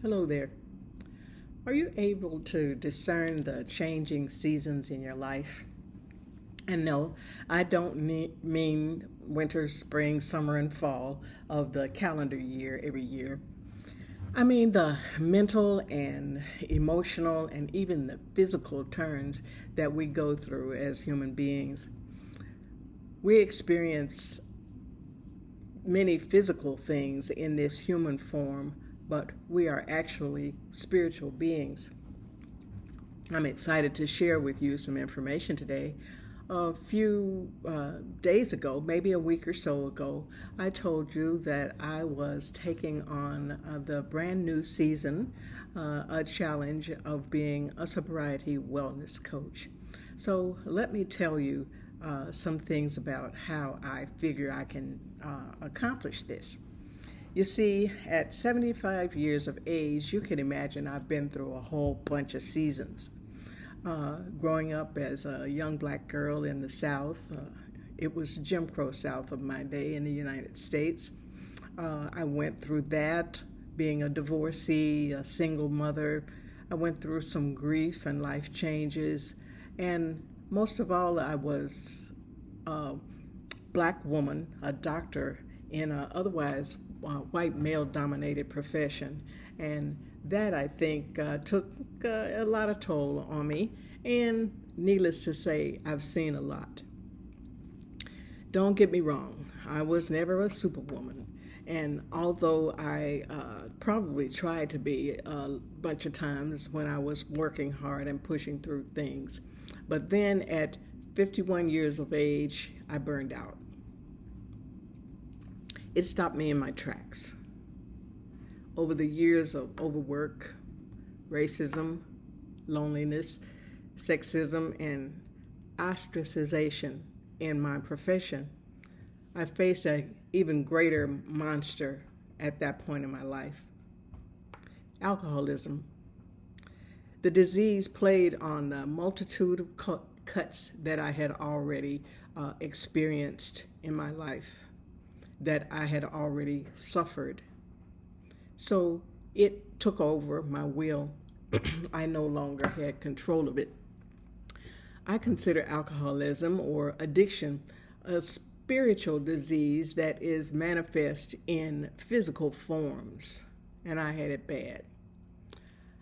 Hello there. Are you able to discern the changing seasons in your life? And no, I don't mean winter, spring, summer, and fall of the calendar year every year. I mean the mental and emotional and even the physical turns that we go through as human beings. We experience many physical things in this human form, but we are actually spiritual beings. I'm excited to share with you some information today. A few days ago, maybe a week or so ago, I told you that I was taking on the brand new season, a challenge of being a sobriety wellness coach. So let me tell you some things about how I figure I can accomplish this. You see, at 75 years of age, you can imagine I've been through a whole bunch of seasons. Growing up as a young black girl in the South, it was Jim Crow South of my day in the United States. I went through that, being a divorcee, a single mother. I went through some grief and life changes. And most of all, I was a black woman, a doctor in an otherwise white male-dominated profession. And that, I think, took a lot of toll on me. And needless to say, I've seen a lot. Don't get me wrong, I was never a superwoman. And although I probably tried to be a bunch of times when I was working hard and pushing through things, but then at 51 years of age, I burned out. It stopped me in my tracks. Over the years of overwork, racism, loneliness, sexism, and ostracization in my profession, I faced an even greater monster at that point in my life. Alcoholism. The disease played on the multitude of cuts that I had already experienced in my life, that I had already suffered. So it took over my will. I no longer had control of it. I consider alcoholism or addiction a spiritual disease that is manifest in physical forms, and I had it bad.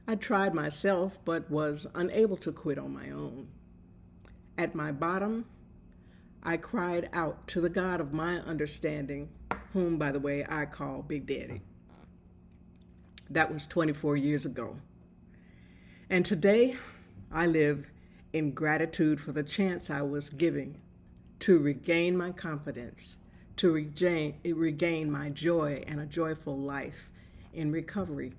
I tried myself but was unable to quit on my own. At my bottom, I cried out to the God of my understanding, whom, by the way, I call Big Daddy. That was 24 years ago. And today, I live in gratitude for the chance I was given to regain my confidence, to regain my joy and a joyful life in recovery.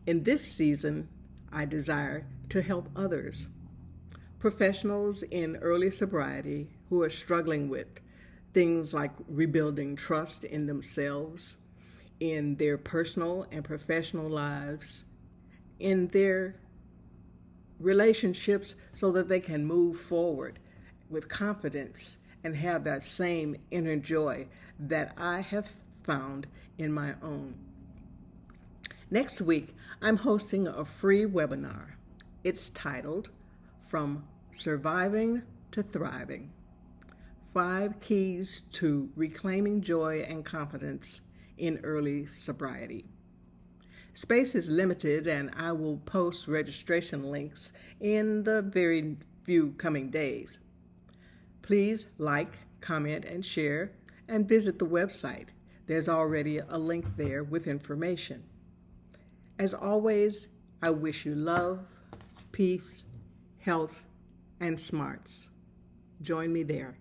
In this season, I desire to help others, professionals in early sobriety who are struggling with things like rebuilding trust in themselves, in their personal and professional lives, in their relationships, so that they can move forward with confidence and have that same inner joy that I have found in my own. Next week, I'm hosting a free webinar. It's titled From Surviving to Thriving: 5 Keys to Reclaiming Joy and Confidence in Early Sobriety. Space is limited, and I will post registration links in the very few coming days. Please like, comment, and share, and visit the website. There's already a link there with information. As always, I wish you love, peace, health, and smarts. Join me there.